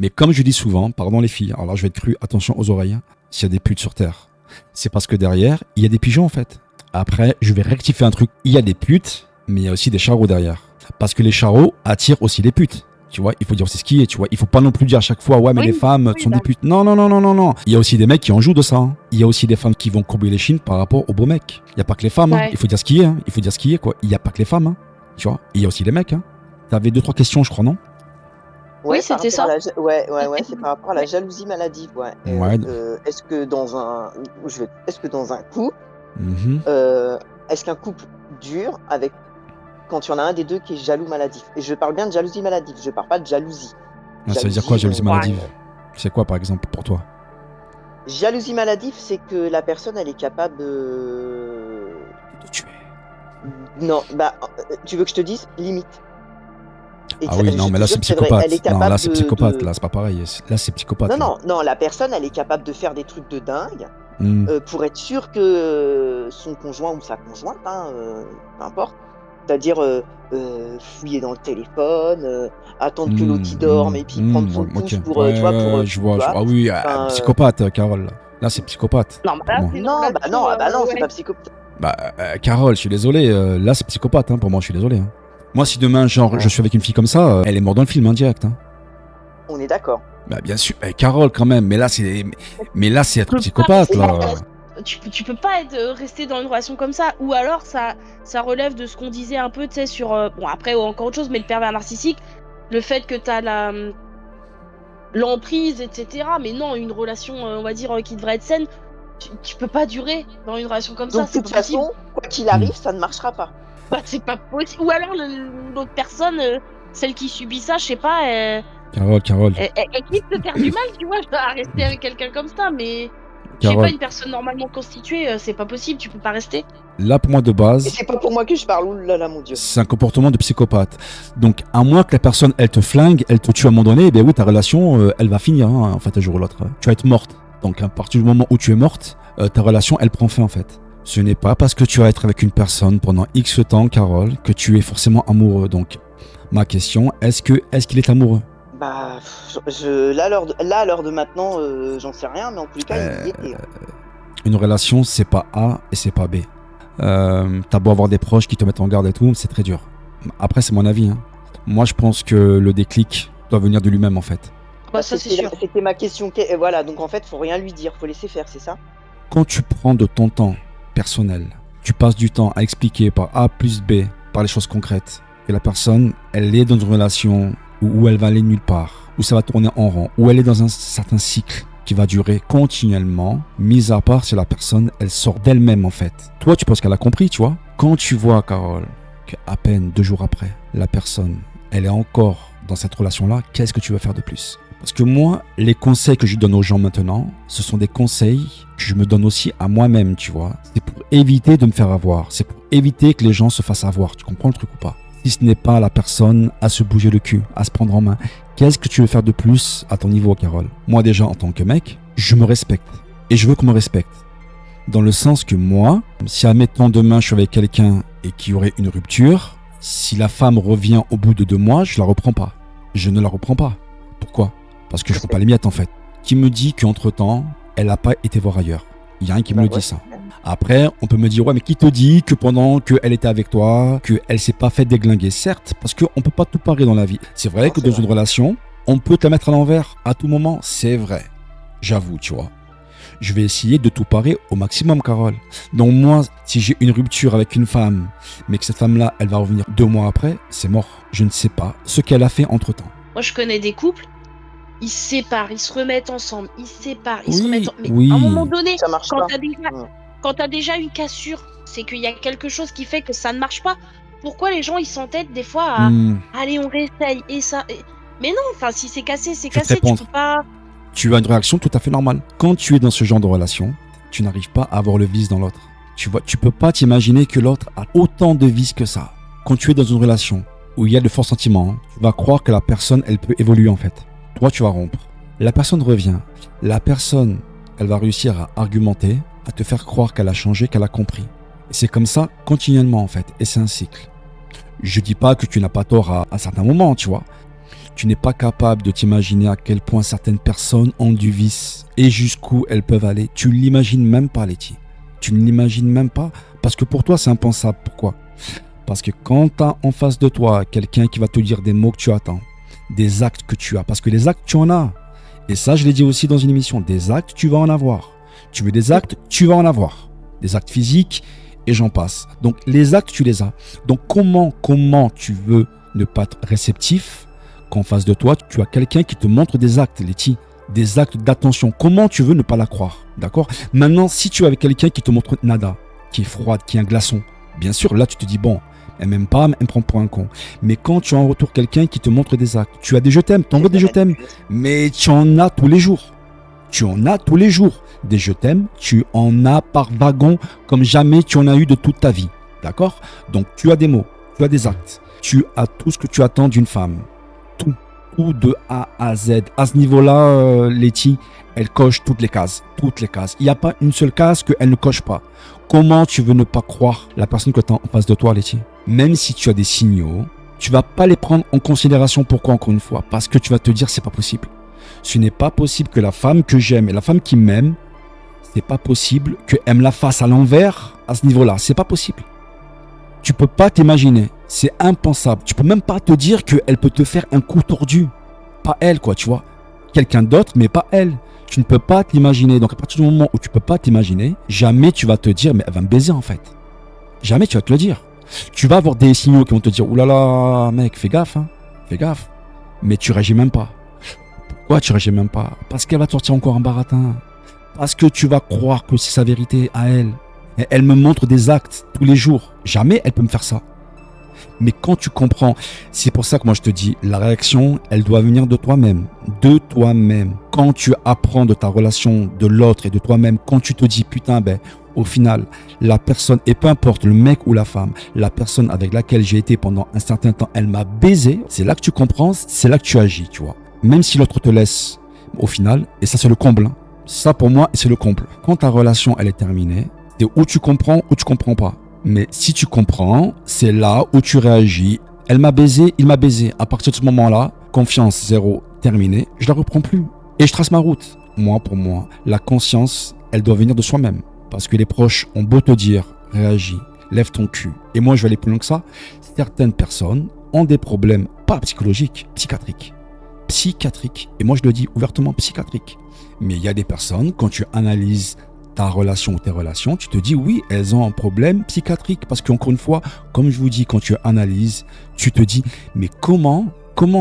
Mais comme je dis souvent, pardon les filles, alors là je vais être cru, attention aux oreilles, hein, s'il y a des putes sur Terre, c'est parce que derrière, il y a des pigeons en fait. Après, je vais rectifier un truc, il y a des putes, mais il y a aussi des charros derrière. Parce que les charros attirent aussi les putes. Tu vois, il faut dire aussi ce qui est, tu vois. Il faut pas non plus dire à chaque fois, ouais, mais les femmes sont des putes. Non, non, non, non, non, non. Il y a aussi des mecs qui en jouent de ça. Hein. Il y a aussi des femmes qui vont courber les chines par rapport aux beaux mecs. Il y a pas que les femmes, hein. Il faut dire ce qui est, hein. Il faut dire ce qui est, quoi. Il y a pas que les femmes, hein. Tu vois. Il y a aussi les mecs, hein. T'avais 2-3 questions, je crois, non? Oui, c'était ça. Ouais, c'est par rapport à la jalousie maladive, ouais. Ouais. Est-ce que dans un couple, est-ce qu'un couple dure avec quand il y en a un des deux qui est jaloux maladif? Et je parle bien de jalousie maladive, je parle pas de jalousie. Ça veut dire quoi, jalousie maladive? C'est quoi, par exemple, pour toi? Jalousie maladive, c'est que la personne, elle est capable de tuer. Non, bah, tu veux que je te dise limite. Ah oui, non, mais là c'est psychopathe. Non, là c'est psychopathe, là c'est pas pareil. Là c'est psychopathe. Non, la personne, elle est capable de faire des trucs de dingue pour être sûre que son conjoint ou sa conjointe, peu importe, c'est-à-dire fouiller dans le téléphone, attendre que l'autre y dorme et puis prendre son pouce pour, tu vois, pour. Je vois. Ah oui, psychopathe, Carole. Là c'est psychopathe. Non, c'est pas psychopathe. Bah, Carole, je suis désolé. Là c'est psychopathe, hein, pour moi, je suis désolé. Hein. Moi, si demain, genre, je suis avec une fille comme ça, elle est morte dans le film, hein, direct. Hein. On est d'accord. Bah, bien sûr. Carole, quand même. Mais là, c'est être psychopathe, là. Tu peux pas rester dans une relation comme ça. Ou alors, ça relève de ce qu'on disait un peu, tu sais, sur... bon, après, encore autre chose, mais le pervers narcissique, le fait que t'as l'emprise, etc. Mais non, une relation, on va dire, qui devrait être saine, tu peux pas durer dans une relation comme ça. Donc, de toute façon, quoi qu'il arrive, ça ne marchera pas. Bah, c'est pas possible. Ou alors l'autre personne, celle qui subit ça, je sais pas. Carole. Elle quitte de faire du mal, tu vois, à rester avec quelqu'un comme ça, mais je sais pas, une personne normalement constituée, c'est pas possible, tu peux pas rester. Là, pour moi, de base. Et c'est pas pour moi que je parle, oulala, mon Dieu. C'est un comportement de psychopathe. Donc, à moins que la personne, elle te flingue, elle te tue à un moment donné, eh bien oui, ta relation, elle va finir, hein, en fait, un jour ou l'autre. Tu vas être morte. Donc, à partir du moment où tu es morte, ta relation, elle prend fin, en fait. Ce n'est pas parce que tu vas être avec une personne pendant X temps, Carole, que tu es forcément amoureux. Donc, ma question, est-ce qu'il est amoureux? Bah, là, à l'heure de maintenant, j'en sais rien, mais en tout cas, il y était. Une relation, c'est pas A et c'est pas B. T'as beau avoir des proches qui te mettent en garde et tout, c'est très dur. Après, c'est mon avis. Hein. Moi, je pense que le déclic doit venir de lui-même, en fait. Bah, ça, c'est sûr. C'était ma question. Voilà, donc en fait, faut rien lui dire, faut laisser faire, c'est ça? Quand tu prends de ton temps personnel, tu passes du temps à expliquer par A plus B, par les choses concrètes, que la personne, elle est dans une relation où elle va aller nulle part, où ça va tourner en rond, où elle est dans un certain cycle qui va durer continuellement, mis à part si la personne, elle sort d'elle-même en fait. Toi, tu penses qu'elle a compris, tu vois. Quand tu vois, Carole, qu'à peine 2 jours après, la personne, elle est encore dans cette relation-là, qu'est-ce que tu vas faire de plus? Parce que moi, les conseils que je donne aux gens maintenant, ce sont des conseils que je me donne aussi à moi-même, tu vois. C'est pour éviter de me faire avoir. C'est pour éviter que les gens se fassent avoir. Tu comprends le truc ou pas? Si ce n'est pas la personne à se bouger le cul, à se prendre en main, qu'est-ce que tu veux faire de plus à ton niveau, Carole? Moi, déjà, en tant que mec, je me respecte. Et je veux qu'on me respecte. Dans le sens que moi, si admettons demain je suis avec quelqu'un et qu'il y aurait une rupture, si la femme revient au bout de 2 mois, je la reprends pas. Je ne la reprends pas. Pourquoi? Parce que je ne prends pas les miettes en fait. Qui me dit qu'entre-temps, elle n'a pas été voir ailleurs? Il n'y a rien qui me le dit ça. Après, on peut me dire, ouais, mais qui te dit que pendant qu'elle était avec toi, qu'elle s'est pas fait déglinguer? Certes, parce qu'on ne peut pas tout parer dans la vie. C'est vrai que dans une relation, on peut te la mettre à l'envers à tout moment. C'est vrai. J'avoue, tu vois. Je vais essayer de tout parer au maximum, Carole. Donc moi, si j'ai une rupture avec une femme, mais que cette femme-là, elle va revenir 2 mois après, c'est mort. Je ne sais pas ce qu'elle a fait entre-temps. Moi, je connais des couples. Ils se séparent, ils se remettent ensemble, ils se séparent, ils se remettent ensemble. Mais à un moment donné, quand t'as déjà une cassure, c'est qu'il y a quelque chose qui fait que ça ne marche pas. Pourquoi les gens ils s'entêtent des fois à allez, on réessaye et ça. Mais non, enfin si c'est cassé, c'est cassé, tu peux pas. Tu as une réaction tout à fait normale. Quand tu es dans ce genre de relation, tu n'arrives pas à avoir le vice dans l'autre. Tu vois, tu peux pas t'imaginer que l'autre a autant de vices que ça. Quand tu es dans une relation où il y a de forts sentiments, tu vas croire que la personne, elle peut évoluer en fait. Toi, tu vas rompre. La personne revient. La personne, elle va réussir à argumenter, à te faire croire qu'elle a changé, qu'elle a compris. Et c'est comme ça continuellement en fait. Et c'est un cycle. Je dis pas que tu n'as pas tort à certains moments, tu vois. Tu n'es pas capable de t'imaginer à quel point certaines personnes ont du vice et jusqu'où elles peuvent aller. Tu ne l'imagines même pas, Letty. Tu ne l'imagines même pas parce que pour toi, c'est impensable. Pourquoi ? Parce que quand tu as en face de toi quelqu'un qui va te dire des mots que tu attends, des actes que tu as, parce que les actes, tu en as. Et ça, je l'ai dit aussi dans une émission, des actes, tu vas en avoir. Tu veux des actes, tu vas en avoir. Des actes physiques et j'en passe. Donc, les actes, tu les as. Donc, comment tu veux ne pas être réceptif qu'en face de toi, tu as quelqu'un qui te montre des actes, Letty, des actes d'attention. Comment tu veux ne pas la croire, d'accord ? Maintenant, si tu es avec quelqu'un qui te montre nada, qui est froide, qui est un glaçon, bien sûr, là, tu te dis, bon, elle m'aime pas, elle me prend pour un con. Mais quand tu as en retour quelqu'un qui te montre des actes, tu as des je t'aime, t'envoies des je t'aime, mais tu en as tous les jours. Tu en as tous les jours. Des je t'aime, tu en as par wagon comme jamais tu en as eu de toute ta vie, d'accord ? Donc, tu as des mots, tu as des actes, tu as tout ce que tu attends d'une femme. Tout de A à Z. À ce niveau-là, Letty, elle coche toutes les cases. Toutes les cases. Il n'y a pas une seule case qu'elle ne coche pas. Comment tu veux ne pas croire la personne que tu as en face de toi, Letty ? Même si tu as des signaux, tu vas pas les prendre en considération. Pourquoi, encore une fois ? Parce que tu vas te dire, c'est pas possible. Ce n'est pas possible que la femme que j'aime et la femme qui m'aime, c'est pas possible qu'elle me la fasse à l'envers à ce niveau-là. C'est pas possible. Tu peux pas t'imaginer. C'est impensable. Tu peux même pas te dire qu'elle peut te faire un coup tordu. Pas elle, quoi, tu vois. Quelqu'un d'autre, mais pas elle. Tu ne peux pas t'imaginer. Donc, à partir du moment où tu peux pas t'imaginer, jamais tu vas te dire, mais elle va me baiser, en fait. Jamais tu vas te le dire. Tu vas avoir des signaux qui vont te dire, oulala, mec, fais gaffe, hein. Fais gaffe. Mais tu réagis même pas. Pourquoi tu réagis même pas ? Parce qu'elle va te sortir encore un baratin. Parce que tu vas croire que c'est sa vérité à elle. Et elle me montre des actes tous les jours. Jamais elle peut me faire ça. Mais quand tu comprends, c'est pour ça que moi je te dis, la réaction, elle doit venir de toi-même. De toi-même. Quand tu apprends de ta relation de l'autre et de toi-même, quand tu te dis, putain, au final, la personne, et peu importe le mec ou la femme, la personne avec laquelle j'ai été pendant un certain temps, elle m'a baisé, c'est là que tu comprends, c'est là que tu agis, tu vois. Même si l'autre te laisse, au final, et ça c'est le comble. Hein. Ça pour moi, c'est le comble. Quand ta relation, elle est terminée, c'est où tu comprends ou tu comprends pas. Mais si tu comprends, c'est là où tu réagis. Elle m'a baisé, il m'a baisé. À partir de ce moment-là, confiance zéro, terminé, je la reprends plus. Et je trace ma route. Moi, pour moi, la conscience, elle doit venir de soi-même. Parce que les proches ont beau te dire, réagis, lève ton cul. Et moi, je vais aller plus loin que ça. Certaines personnes ont des problèmes, pas psychologiques, psychiatriques. Psychiatriques. Et moi, je le dis ouvertement, psychiatriques. Mais il y a des personnes, quand tu analyses ta relation ou tes relations, tu te dis oui, elles ont un problème psychiatrique. Parce qu'encore une fois, comme je vous dis, quand tu analyses, tu te dis, mais comment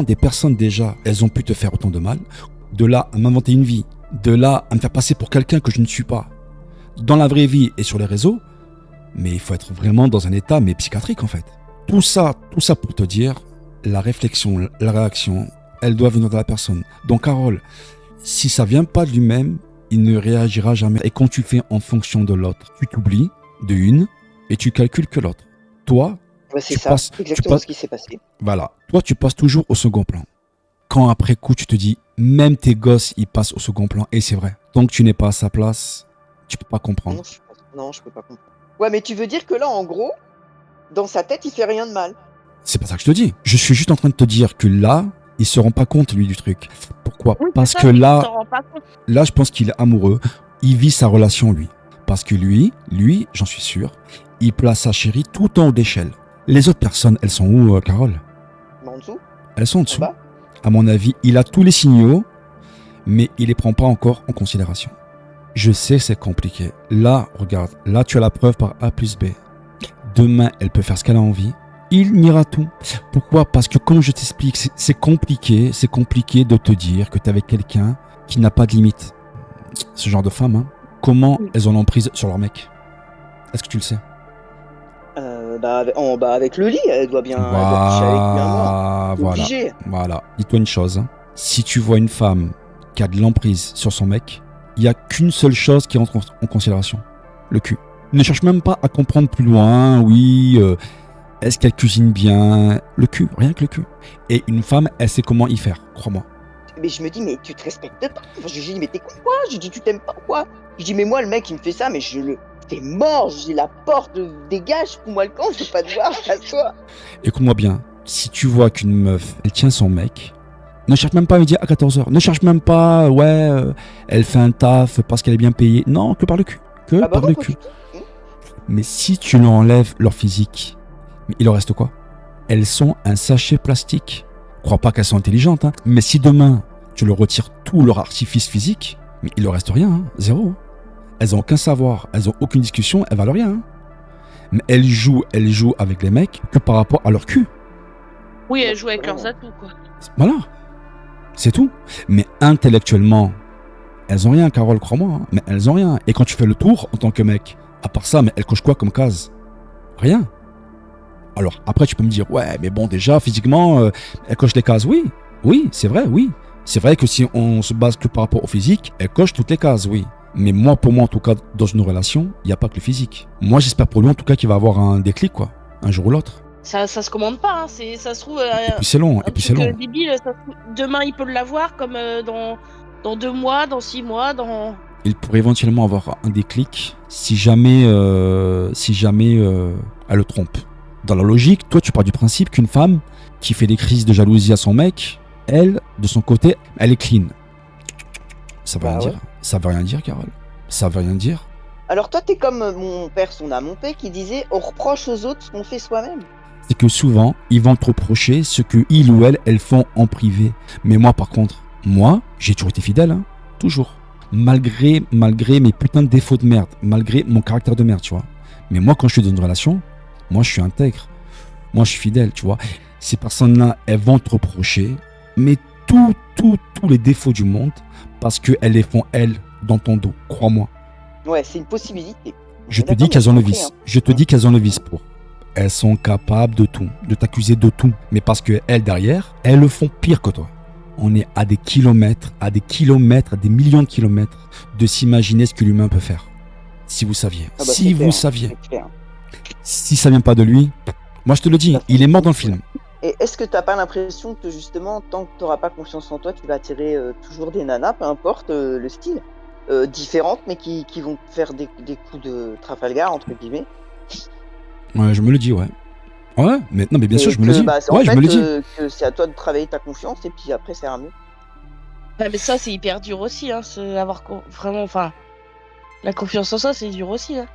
des personnes déjà, elles ont pu te faire autant de mal, de là à m'inventer une vie, de là à me faire passer pour quelqu'un que je ne suis pas, dans la vraie vie et sur les réseaux, mais il faut être vraiment dans un état mais psychiatrique en fait. Tout ça pour te dire, la réflexion, la réaction, elle doit venir de la personne. Donc Carole, si ça vient pas de lui-même, il ne réagira jamais. Et quand tu fais en fonction de l'autre, tu t'oublies de une et tu calcules que l'autre. Toi, c'est ça, exactement ce qui s'est passé. Voilà, toi tu passes toujours au second plan. Quand après coup tu te dis, même tes gosses ils passent au second plan, et c'est vrai. Tant que tu n'es pas à sa place, tu peux pas comprendre. Non, je peux pas comprendre. Ouais, mais tu veux dire que là, en gros, dans sa tête, il fait rien de mal. C'est pas ça que je te dis. Je suis juste en train de te dire que là, il se rend pas compte, lui, du truc. Pourquoi ? Oui, parce que là, je pense qu'il est amoureux. Il vit sa relation, lui. Parce que lui, j'en suis sûr, il place sa chérie tout en haut d'échelle. Les autres personnes, elles sont où, Carole ? En dessous ? Elles sont en dessous. À mon avis, il a tous les signaux, mais il les prend pas encore en considération. Je sais, c'est compliqué. Là, regarde, là, tu as la preuve par A plus B. Demain, elle peut faire ce qu'elle a envie. Il niera tout. Pourquoi ? Parce que comme je t'explique, c'est compliqué de te dire que tu es avec quelqu'un qui n'a pas de limite. Ce genre de femme, hein, comment elles en ont prise sur leur mec ? Est-ce que tu le sais ? Avec le lit, elle doit bien coucher avec lui un mois. Voilà. Dis-toi une chose. Hein. Si tu vois une femme qui a de l'emprise sur son mec, il n'y a qu'une seule chose qui rentre en considération. Le cul. Ne cherche même pas à comprendre plus loin. Oui, est-ce qu'elle cuisine bien ? Le cul, rien que le cul. Et une femme, elle sait comment y faire, crois-moi. Mais je me dis, mais tu te respectes pas. Enfin, je dis, mais t'es quoi ? Je dis, tu t'aimes pas quoi ? Je dis, mais moi, le mec, il me fait ça, mais t'es mort. J'ai la porte, dégage, fous-moi le camp, je veux pas te voir, casse-toi. Écoute-moi bien. Si tu vois qu'une meuf, elle tient son mec, Ne cherche même pas à midi à 14h. Ne cherche même pas, elle fait un taf parce qu'elle est bien payée. Non, que par le cul. Par le cul. Mais si tu leur enlèves leur physique, il leur reste quoi? Elles sont un sachet plastique. Crois pas qu'elles sont intelligentes, hein. Mais si demain, tu leur retires tout leur artifice physique, mais il leur reste rien, hein. Zéro. Elles ont aucun savoir, elles ont aucune discussion, elles valent rien, hein. Mais elles jouent avec les mecs que par rapport à leur cul. Oui, elles jouent avec leurs atouts, quoi. Voilà. C'est tout. Mais intellectuellement, elles ont rien, Carole, crois-moi, hein. Mais elles ont rien. Et quand tu fais le tour en tant que mec, à part ça, mais elles cochent quoi comme case? Rien. Alors après, tu peux me dire, ouais, mais bon, déjà, physiquement, elles cochent les cases. Oui, c'est vrai, oui. C'est vrai que si on se base que par rapport au physique, elles cochent toutes les cases, oui. Mais pour moi, en tout cas, dans une relation, il n'y a pas que le physique. Moi, j'espère pour lui, en tout cas, qu'il va avoir un déclic, quoi, un jour ou l'autre. Ça se commande pas, hein. Ça se trouve. Et puis c'est long, Débile, demain, il peut l'avoir, comme dans 2 mois, dans 6 mois, dans. Il pourrait éventuellement avoir un déclic si jamais elle le trompe. Dans la logique, toi, tu pars du principe qu'une femme qui fait des crises de jalousie à son mec, elle, de son côté, elle est clean. Ça veut rien dire. Ça veut rien dire, Carole. Ça veut rien dire. Alors toi, t'es comme mon père, son âme, mon père qui disait on reproche aux autres ce qu'on fait soi-même. C'est que souvent, ils vont te reprocher ce que ils ou elles font en privé. Mais moi, par contre, j'ai toujours été fidèle, hein, toujours. Malgré mes putains de défauts de merde, malgré mon caractère de merde, tu vois. Mais moi, quand je suis dans une relation, moi, je suis intègre. Moi, je suis fidèle, tu vois. Ces personnes-là, elles vont te reprocher, mais tous les défauts du monde, parce qu'elles les font, elles, dans ton dos, crois-moi. Ouais, c'est une possibilité. Je te dis qu'elles ont le vice. Pour. Elles sont capables de tout, de t'accuser de tout. Mais parce qu'elles, derrière, elles le font pire que toi. On est à des kilomètres, à des millions de kilomètres de s'imaginer ce que l'humain peut faire. Si vous saviez. Si vous saviez. Si ça vient pas de lui, moi je te le dis, il est mort dans le film. Et est-ce que t'as pas l'impression que justement, tant que t'auras pas confiance en toi, tu vas attirer toujours des nanas, peu importe le style, différentes, mais qui vont faire des coups de Trafalgar, entre guillemets? Ouais, je me le dis, ouais. Ouais, mais bien sûr, je me le dis. Je me le dis. Que c'est à toi de travailler ta confiance et puis après, ça ira mieux. Ouais, mais ça, c'est hyper dur aussi, hein, avoir vraiment, enfin, la confiance en soi, c'est dur aussi, hein.